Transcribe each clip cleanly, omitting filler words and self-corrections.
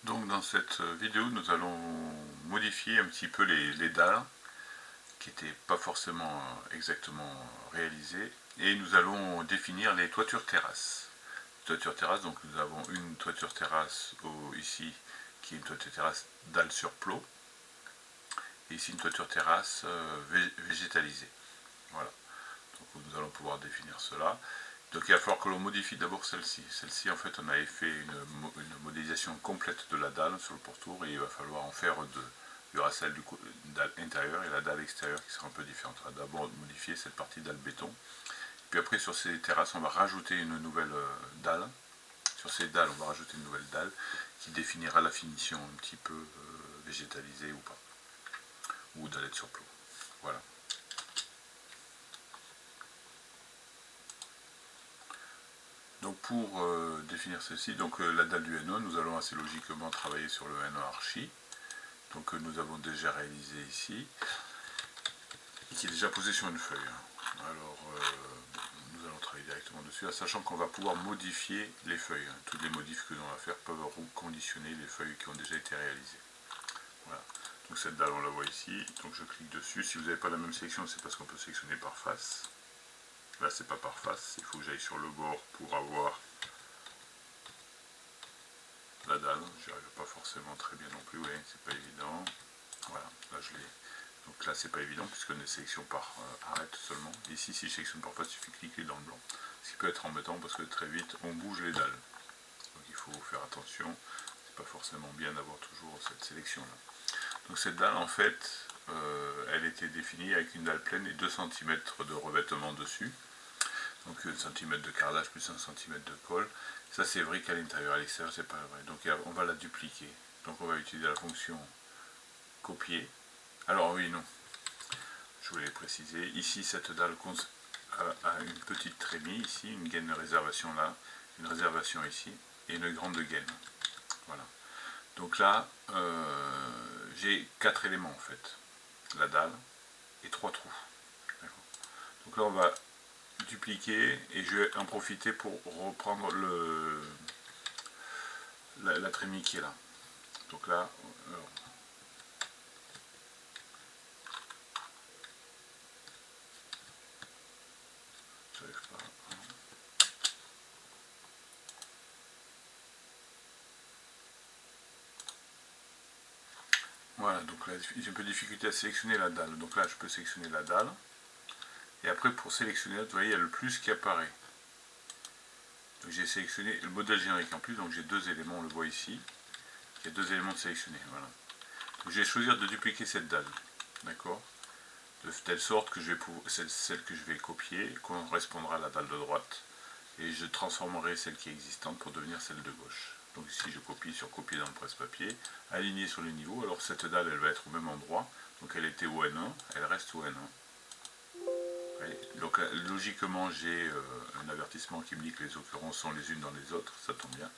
Donc dans cette vidéo, nous allons modifier un petit peu les dalles qui n'étaient pas forcément exactement réalisées, et nous allons définir les toitures terrasses. Toiture terrasse, donc nous avons une toiture terrasse ici qui est une toiture terrasse dalle sur plot, et ici une toiture terrasse végétalisée. Voilà, donc nous allons pouvoir définir cela. Donc il va falloir que l'on modifie d'abord celle-ci. Celle-ci, en fait, on avait fait une modélisation complète de la dalle sur le pourtour, et il va falloir en faire deux. Il y aura celle du dalle intérieure et la dalle extérieure qui sera un peu différente. On va d'abord modifier cette partie dalle béton. Puis après, sur ces terrasses, on va rajouter une nouvelle dalle. Sur ces dalles, on va rajouter une nouvelle dalle qui définira la finition un petit peu végétalisée ou pas. Ou dallette sur plot. Voilà. Donc pour définir ceci, donc la dalle du N1, nous allons assez logiquement travailler sur le N1 archi, donc nous avons déjà réalisé ici, et qui est déjà posé sur une feuille. Alors nous allons travailler directement dessus, sachant qu'on va pouvoir modifier les feuilles. Toutes les modifs que l'on va faire peuvent conditionner les feuilles qui ont déjà été réalisées. Voilà. Donc cette dalle, on la voit ici, donc je clique dessus. Si vous n'avez pas la même sélection, c'est parce qu'on peut sélectionner par face. Là, c'est pas par face, il faut que j'aille sur le bord pour avoir la dalle. J'y arrive pas forcément très bien non plus, ouais, c'est pas évident. Voilà, là je l'ai. Donc là, c'est pas évident puisqu'on est sélection par arrête seulement. Ici, si je sélectionne par face, il suffit de cliquer dans le blanc. Ce qui peut être embêtant parce que très vite, on bouge les dalles. Donc il faut faire attention. C'est pas forcément bien d'avoir toujours cette sélection-là. Donc cette dalle, en fait, elle était définie avec une dalle pleine et 2 cm de revêtement dessus. Donc 1 cm de carrelage plus 1 cm de colle. Ça, c'est vrai qu'à l'intérieur, à l'extérieur, c'est pas vrai. Donc on va la dupliquer. Donc on va utiliser la fonction copier. Alors oui, non, je voulais préciser. Ici, cette dalle a une petite trémie ici, une gaine de réservation là, une réservation ici, et une grande gaine. Voilà. Donc là, j'ai 4 éléments en fait. La dalle et 3 trous. Donc là, on va dupliquer, et je vais en profiter pour reprendre la trémie qui est là. Donc là, j'arrive pas. Voilà, donc là, j'ai un peu de difficulté à sélectionner la dalle. Donc là, je peux sélectionner la dalle. Et après, pour sélectionner, vous voyez, il y a le plus qui apparaît. Donc j'ai sélectionné le modèle générique en plus, donc j'ai 2 éléments, on le voit ici. Il y a 2 éléments de sélectionner, voilà. Donc je vais choisir de dupliquer cette dalle, d'accord, de telle sorte que celle que je vais copier correspondra à la dalle de droite, et je transformerai celle qui est existante pour devenir celle de gauche. Donc ici je copie sur copier dans le presse-papier, aligner sur le niveau. Alors cette dalle, elle va être au même endroit, donc elle était au N1, elle reste au N1. Donc logiquement, j'ai un avertissement qui me dit que les occurrences sont les unes dans les autres, ça tombe bien.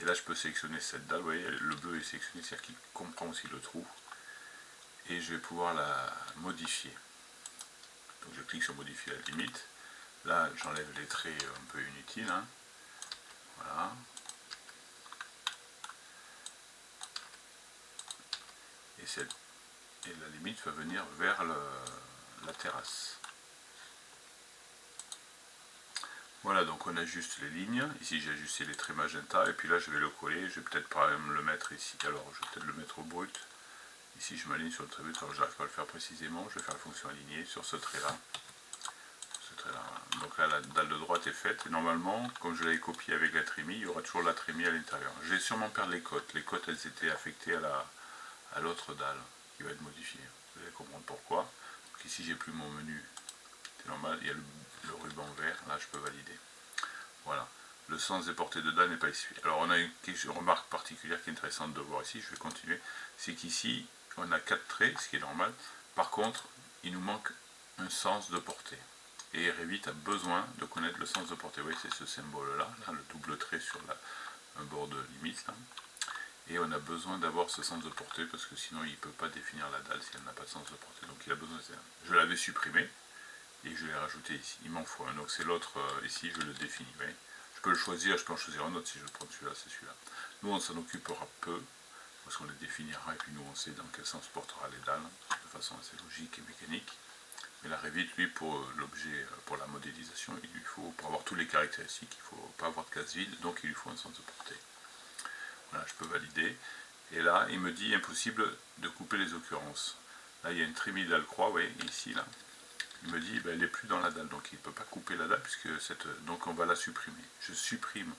Et là, je peux sélectionner cette dalle, vous voyez, le bleu est sélectionné, c'est-à-dire qu'il comprend aussi le trou. Et je vais pouvoir la modifier. Donc je clique sur modifier la limite. Là, j'enlève les traits un peu inutiles. Hein. Voilà. Et la limite va venir vers la terrasse. Voilà, donc on ajuste les lignes. Ici, j'ai ajusté les traits magenta. Et puis là, je vais le coller. Je vais peut-être par exemple le mettre ici. Alors, je vais peut-être le mettre au brut. Ici, je m'aligne sur le trait brut. Alors, j'arrive pas à le faire précisément. Je vais faire la fonction alignée sur ce trait-là. Donc là, la dalle de droite est faite. Et normalement, comme je l'avais copié avec la trémie, il y aura toujours la trémie à l'intérieur. Je vais sûrement perdre les côtes. Les côtes, elles étaient affectées à l'autre dalle qui va être modifiée. Vous allez comprendre pourquoi. Donc ici, j'ai plus mon menu. C'est normal. Il y a le ruban vert. Là, je peux valider. Voilà. Le sens des portées de dalle n'est pas ici. Alors, on a une remarque particulière qui est intéressante de voir ici. Je vais continuer. C'est qu'ici, on a 4 traits, ce qui est normal. Par contre, il nous manque un sens de portée. Et Revit a besoin de connaître le sens de portée. Vous voyez, c'est ce symbole-là, là, le double trait sur un bord de limite. Là. Et on a besoin d'avoir ce sens de portée parce que sinon il ne peut pas définir la dalle si elle n'a pas de sens de portée. Donc il a besoin de ça. Je l'avais supprimé et je l'ai rajouté ici. Il m'en faut un. Donc c'est l'autre ici, je le définis. Vous voyez, je peux le choisir, je peux en choisir un autre. Si je prends celui-là, c'est celui-là. Nous, on s'en occupera peu, parce qu'on les définira, et puis nous, on sait dans quel sens portera les dalles, de façon assez logique et mécanique. Mais la Revit, lui, pour l'objet, pour la modélisation, il lui faut, pour avoir toutes les caractéristiques, il ne faut pas avoir de case vide, donc il lui faut un sens de portée. Voilà, je peux valider. Et là, il me dit impossible de couper les occurrences. Là, il y a une trémie dalle croix, vous voyez, ici, là. Il me dit, ben, elle n'est plus dans la dalle, donc il ne peut pas couper la dalle, puisque donc on va la supprimer. Je supprime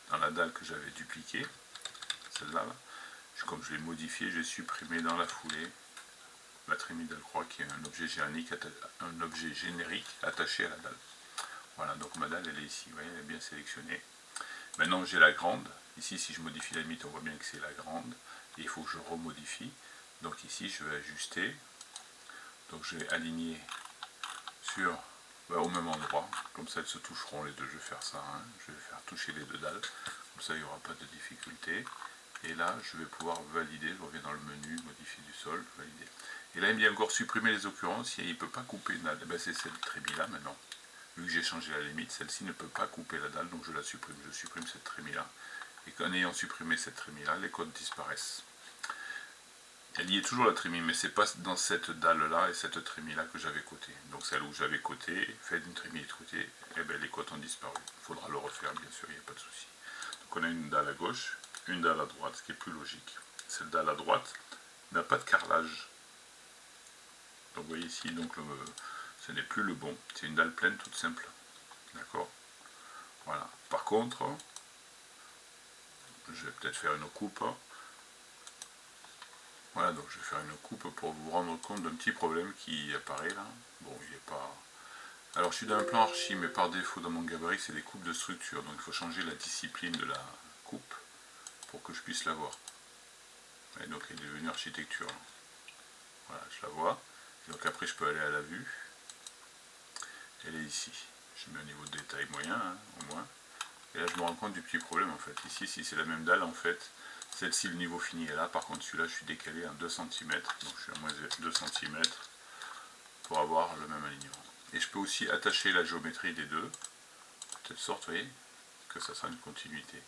dans la dalle que j'avais dupliquée, celle-là, là. Comme je l'ai modifiée, j'ai supprimé dans la foulée la trémie dalle croix, qui est un objet générique attaché à la dalle. Voilà, donc ma dalle, elle est ici, vous voyez, elle est bien sélectionnée. Maintenant, j'ai la grande. Ici, si je modifie la limite, on voit bien que c'est la grande. Et il faut que je remodifie. Donc ici, je vais ajuster. Donc je vais aligner sur, au même endroit. Comme ça, elles se toucheront les deux. Je vais faire ça. Hein. Je vais faire toucher les deux dalles. Comme ça, il n'y aura pas de difficulté. Et là, je vais pouvoir valider. Je reviens dans le menu, modifier du sol, valider. Et là, il me dit encore supprimer les occurrences. Il ne peut pas couper une dalle. Ben, c'est cette trémie-là maintenant. Vu que j'ai changé la limite, celle-ci ne peut pas couper la dalle, donc je la supprime. Je supprime cette trémie-là. Et qu'en ayant supprimé cette trémie-là, les codes disparaissent. Elle y est toujours la trémie, mais c'est pas dans cette dalle-là et cette trémie-là que j'avais coté. Donc celle où j'avais coté, fait une trémie de côté, et bien les codes ont disparu. Il faudra le refaire, bien sûr, il n'y a pas de souci. Donc on a une dalle à gauche, une dalle à droite, ce qui est plus logique. Cette dalle à droite n'a pas de carrelage. Donc vous voyez ici, donc ce n'est plus le bon, c'est une dalle pleine toute simple. D'accord? Voilà. Par contre, je vais peut-être faire une coupe. Voilà, donc je vais faire une coupe pour vous rendre compte d'un petit problème qui apparaît là. Bon, il n'est pas... Alors je suis dans un plan archi, mais par défaut dans mon gabarit, c'est des coupes de structure. Donc il faut changer la discipline de la coupe pour que je puisse la voir. Et donc elle est devenue architecture. Là. Voilà, je la vois. Et donc après je peux aller à la vue. Elle est ici. Je mets un niveau de détail moyen, hein, au moins. Et là je me rends compte du petit problème en fait. Ici, si c'est la même dalle en fait, celle-ci le niveau fini est là. Par contre celui-là je suis décalé à 2 cm. Donc je suis à moins 2 cm pour avoir le même alignement. Et je peux aussi attacher la géométrie des deux, de telle sorte, vous voyez, que ça sera une continuité.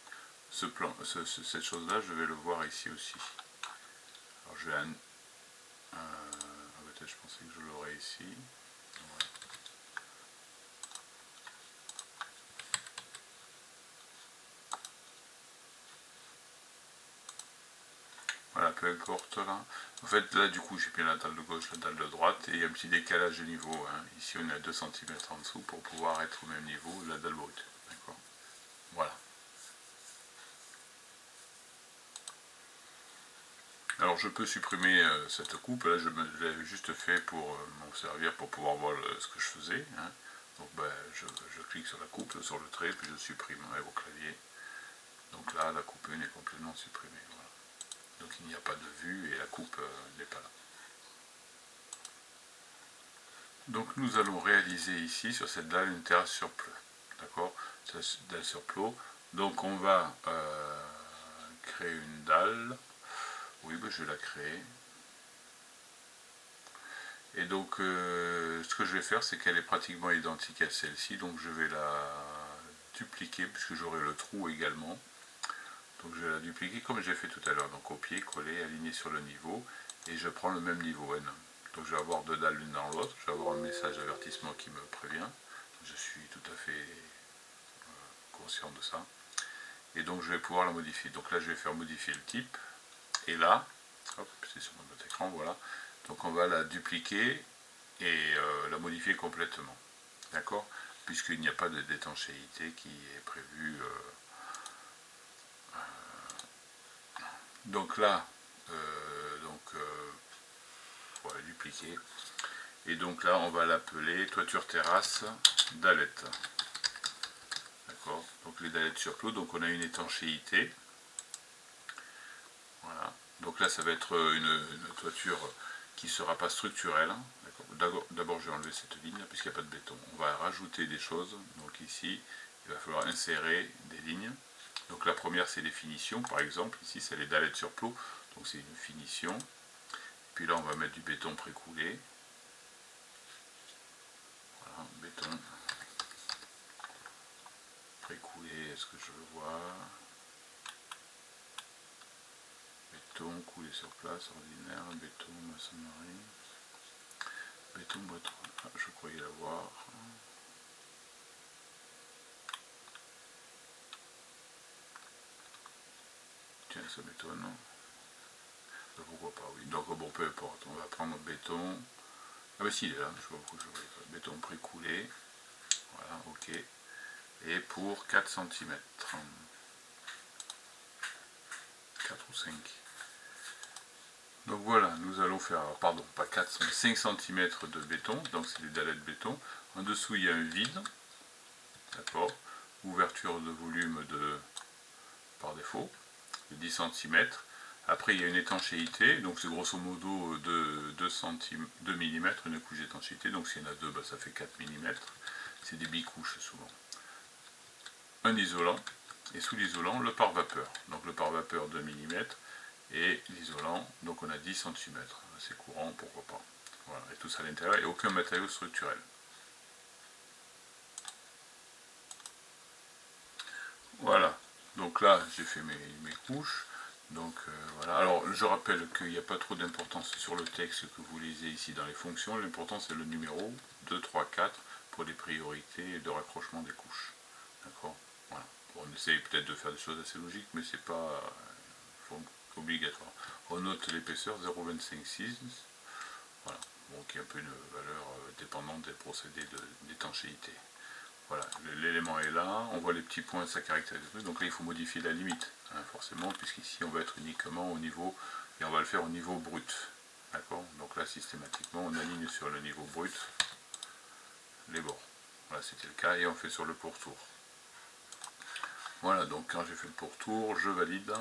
Cette chose-là, je vais le voir ici aussi. Alors je vais... peut-être je pensais que je l'aurais ici. Voilà. Voilà, peu importe là. En fait, là, du coup, j'ai bien la dalle de gauche, la dalle de droite, et il y a un petit décalage de niveau. Hein. Ici, on est à 2 cm en dessous pour pouvoir être au même niveau de la dalle brute. D'accord. Voilà. Alors, je peux supprimer cette coupe. Là, je l'ai juste fait pour m'en servir, pour pouvoir voir ce que je faisais. Hein. Donc, ben, je clique sur la coupe, sur le trait, puis je supprime au clavier. Donc là, la coupe 1 est complètement supprimée. Voilà. Donc il n'y a pas de vue et la coupe n'est pas là. Donc nous allons réaliser ici sur cette dalle une terrasse sur plot. D'accord? Dalle sur plot. Donc on va créer une dalle. Oui, ben, je vais la créer. Et donc ce que je vais faire, c'est qu'elle est pratiquement identique à celle-ci. Donc je vais la dupliquer puisque j'aurai le trou également. Donc je vais la dupliquer comme j'ai fait tout à l'heure, donc copier, coller, aligner sur le niveau, et je prends le même niveau N. Donc je vais avoir deux dalles l'une dans l'autre, je vais avoir un message d'avertissement qui me prévient, je suis tout à fait conscient de ça, et donc je vais pouvoir la modifier. Donc là je vais faire modifier le type, et là, hop, c'est sur mon autre écran, voilà, donc on va la dupliquer et la modifier complètement, d'accord, puisqu'il n'y a pas de d'étanchéité qui est prévue. Donc là, on va dupliquer. Et donc là, on va l'appeler toiture terrasse dallette. D'accord. Donc les dallettes sur clos. Donc on a une étanchéité. Voilà. Donc là, ça va être une toiture qui ne sera pas structurelle. D'abord, je vais enlever cette ligne puisqu'il n'y a pas de béton. On va rajouter des choses. Donc ici, il va falloir insérer des lignes. Donc la première, c'est les finitions. Par exemple, ici, c'est les dallettes sur plot. Donc c'est une finition. Puis là, on va mettre du béton précoulé. Voilà, béton précoulé qu'est-ce que je veux voir? Béton, coulé sur place, ordinaire, béton, maçonnerie. Béton, boîte, ah, je croyais l'avoir. Tiens, ça m'étonne. Pourquoi pas, oui. Donc bon, peu importe, on va prendre béton. Ah bah si, il est là, je sais pas pourquoi je voulais pas. Béton pré-coulé. Voilà, ok. Et pour 4 cm. 4 ou 5. Donc voilà, nous allons faire, pardon, pas 4, mais 5 cm de béton. Donc c'est des dalles de béton. En dessous, il y a un vide. D'accord. Ouverture de volume par défaut, de 10 cm. Après, il y a une étanchéité, donc c'est grosso modo 2 mm, une couche d'étanchéité. Donc s'il y en a deux, bah, ça fait 4 mm. C'est des bicouches souvent. Un isolant, et sous l'isolant, le pare-vapeur. Donc le pare-vapeur 2 mm, et l'isolant, donc on a 10 cm. C'est courant, pourquoi pas. Voilà, et tout ça à l'intérieur, et aucun matériau structurel. Voilà, donc là j'ai fait mes couches. Donc voilà, alors je rappelle qu'il n'y a pas trop d'importance sur le texte que vous lisez ici dans les fonctions. L'important c'est le numéro 2, 3, 4 pour les priorités de raccrochement des couches. D'accord. Voilà. Bon, on essaye peut-être de faire des choses assez logiques, mais c'est pas obligatoire. On note l'épaisseur 0,256. Voilà, bon, qui est un peu une valeur dépendante des procédés d'étanchéité. Voilà, l'élément est là, on voit les petits points, ça caractérise le truc, donc là il faut modifier la limite, hein, forcément, puisqu'ici on va être uniquement au niveau, et on va le faire au niveau brut. D'accord. Donc là systématiquement on aligne sur le niveau brut les bords. Voilà, c'était le cas, et on fait sur le pourtour. Voilà, donc quand j'ai fait le pourtour, je valide,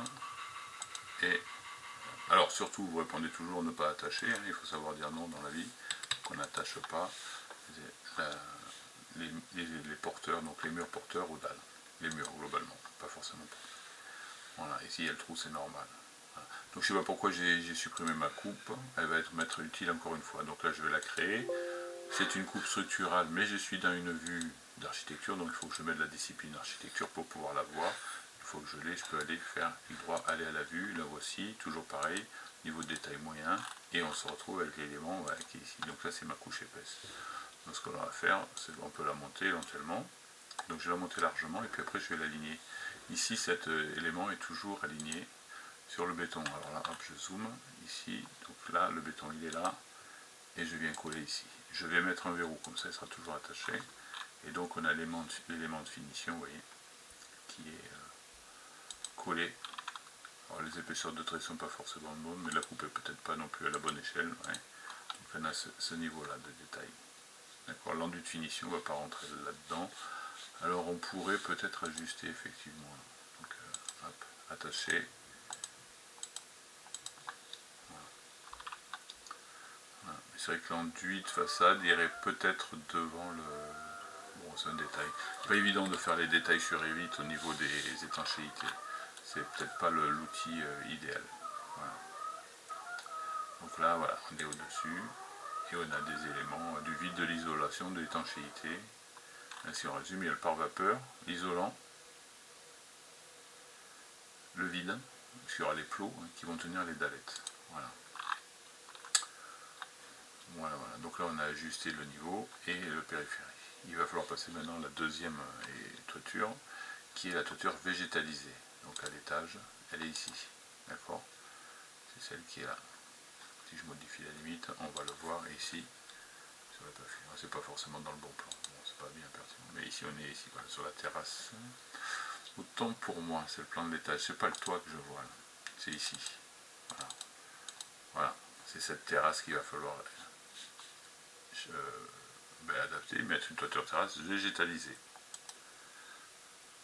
et alors surtout vous répondez toujours ne pas attacher, hein, il faut savoir dire non dans la vie, qu'on n'attache pas les porteurs, donc les murs porteurs aux dalles, les murs globalement, pas forcément porteurs. Voilà, ici il y a le trou, c'est normal. Voilà. Donc je ne sais pas pourquoi j'ai supprimé ma coupe, elle va m'être utile encore une fois, donc là je vais la créer. C'est une coupe structurale, mais je suis dans une vue d'architecture, donc il faut que je mette la discipline architecture pour pouvoir la voir. Une fois que je l'ai, je peux aller faire clic droit, aller à la vue, la voici, toujours pareil, niveau de détail moyen, et on se retrouve avec l'élément voilà, qui est ici. Donc là c'est ma couche épaisse. Donc ce qu'on va faire, c'est qu'on peut la monter éventuellement. Donc je vais la monter largement, et puis après je vais l'aligner. Ici cet élément est toujours aligné sur le béton. Alors là, hop, je zoome, ici, donc là le béton il est là, et je viens coller ici. Je vais mettre un verrou, comme ça il sera toujours attaché. Et donc on a l'élément de finition, vous voyez, qui est collé. Alors les épaisseurs de trait ne sont pas forcément bonnes, mais la coupe est peut-être pas non plus à la bonne échelle. Ouais. Donc on a ce niveau-là de détail. D'accord, l'enduit de finition ne va pas rentrer là-dedans. Alors on pourrait peut-être ajuster effectivement. Donc hop, attacher. Voilà. C'est vrai que l'enduit de façade irait peut-être devant le... Bon, c'est un détail. Pas évident de faire les détails sur Revit au niveau des étanchéités. C'est peut-être pas l'outil idéal. Voilà. Donc là, voilà, on est au-dessus. Et on a des éléments du vide, de l'isolation, de l'étanchéité. Si on résume, il y a le pare-vapeur, l'isolant, le vide, parce qu'il y aura les plots qui vont tenir les dallettes. Voilà. Voilà, voilà. Donc là, on a ajusté le niveau et le périphérique. Il va falloir passer maintenant à la deuxième toiture, qui est la toiture végétalisée. Donc à l'étage, elle est ici. D'accord. C'est celle qui est là. Si je modifie la limite, on va le voir ici. C'est pas forcément dans le bon plan. Bon, c'est pas bien pertinent. Mais ici, on est ici, voilà, sur la terrasse. Autant pour moi, c'est le plan de l'étage. C'est pas le toit que je vois là. C'est ici. Voilà. Voilà. C'est cette terrasse qu'il va falloir adapter, mettre une toiture terrasse végétalisée.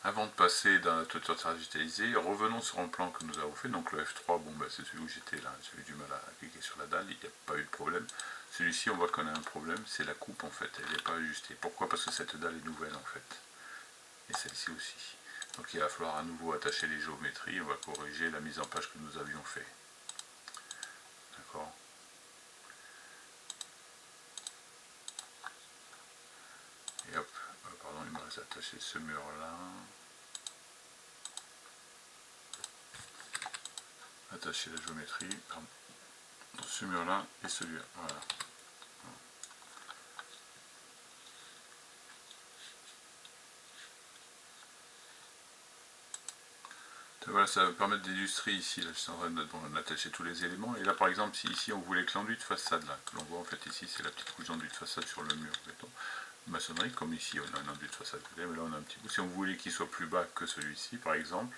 Avant de passer dans la toiture terrasse végétalisée, revenons sur un plan que nous avons fait. Donc le F3, bon, c'est celui où j'étais là. J'ai eu du mal à cliquer sur la dalle, il n'y a pas eu de problème. Celui-ci, on voit qu'on a un problème, c'est la coupe en fait, elle n'est pas ajustée. Pourquoi? Parce que cette dalle est nouvelle en fait. Et celle-ci aussi. Donc il va falloir à nouveau attacher les géométries, on va corriger la mise en page que nous avions fait. D'accord. Et hop, pardon, il me reste attaché ce mur là. attacher la géométrie, pardon, dans ce mur-là et celui-là. Voilà. Voilà, ça va permettre d'illustrer ici, là je suis en train d'attacher tous les éléments, et là par exemple si ici on voulait que l'enduit de façade, là, que l'on voit en fait ici c'est la petite couche d'enduit de façade sur le mur béton, maçonnerie, comme ici on a un enduit de façade, mais là on a un petit bout, si on voulait qu'il soit plus bas que celui-ci par exemple,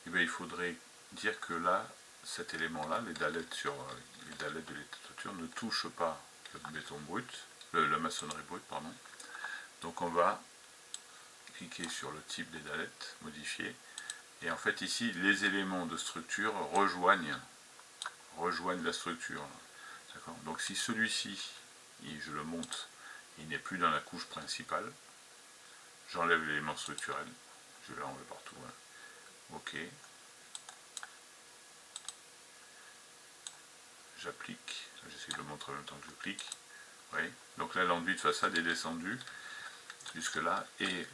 et bien, il faudrait dire que là, cet élément là, les dalettes de l'étatoire ne touchent pas le béton brut, la maçonnerie brute, pardon, donc on va cliquer sur le type des dalettes, modifier. Et en fait ici, les éléments de structure rejoignent la structure. Donc si celui-ci, je le monte, il n'est plus dans la couche principale, j'enlève l'élément structurel, je vais l'enlever partout. Hein. OK. J'applique, j'essaie de le montrer en même temps que je clique. Oui. Donc là l'enduit de façade est descendu jusque là et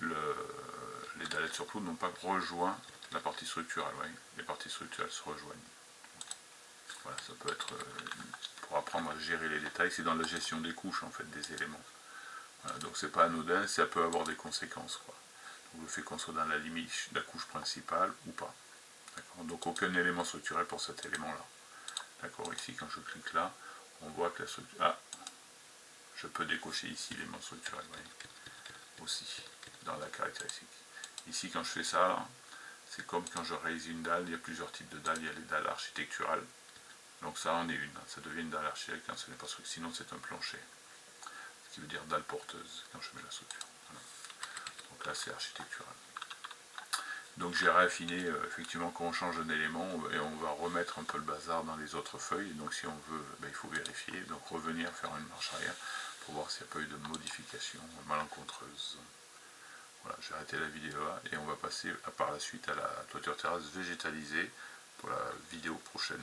les dalettes sur clou n'ont pas rejoint la partie structurelle, oui. Les parties structurelles se rejoignent. Voilà, ça peut être, pour apprendre à gérer les détails, c'est dans la gestion des couches en fait, des éléments. Voilà, donc c'est pas anodin, ça peut avoir des conséquences. Quoi. Donc le fait qu'on soit dans la limite de la couche principale ou pas. Donc aucun élément structurel pour cet élément-là. D'accord, ici quand je clique là, on voit que la structure... Ah, je peux décocher ici l'élément structurel, vous voyez, aussi, dans la caractéristique. Ici quand je fais ça, c'est comme quand je réalise une dalle, il y a plusieurs types de dalles, il y a les dalles architecturales. Donc ça en est une, ça devient une dalle architecturale quand ce n'est pas structurel, sinon c'est un plancher. Ce qui veut dire dalle porteuse quand je mets la structure. Voilà. Donc là c'est architectural. Donc j'ai raffiné effectivement quand on change un élément et on va remettre un peu le bazar dans les autres feuilles. Donc si on veut, il faut vérifier, donc revenir faire une marche arrière pour voir s'il n'y a pas eu de modification malencontreuse. Voilà, j'ai arrêté la vidéo là et on va passer par la suite à la toiture terrasse végétalisée pour la vidéo prochaine.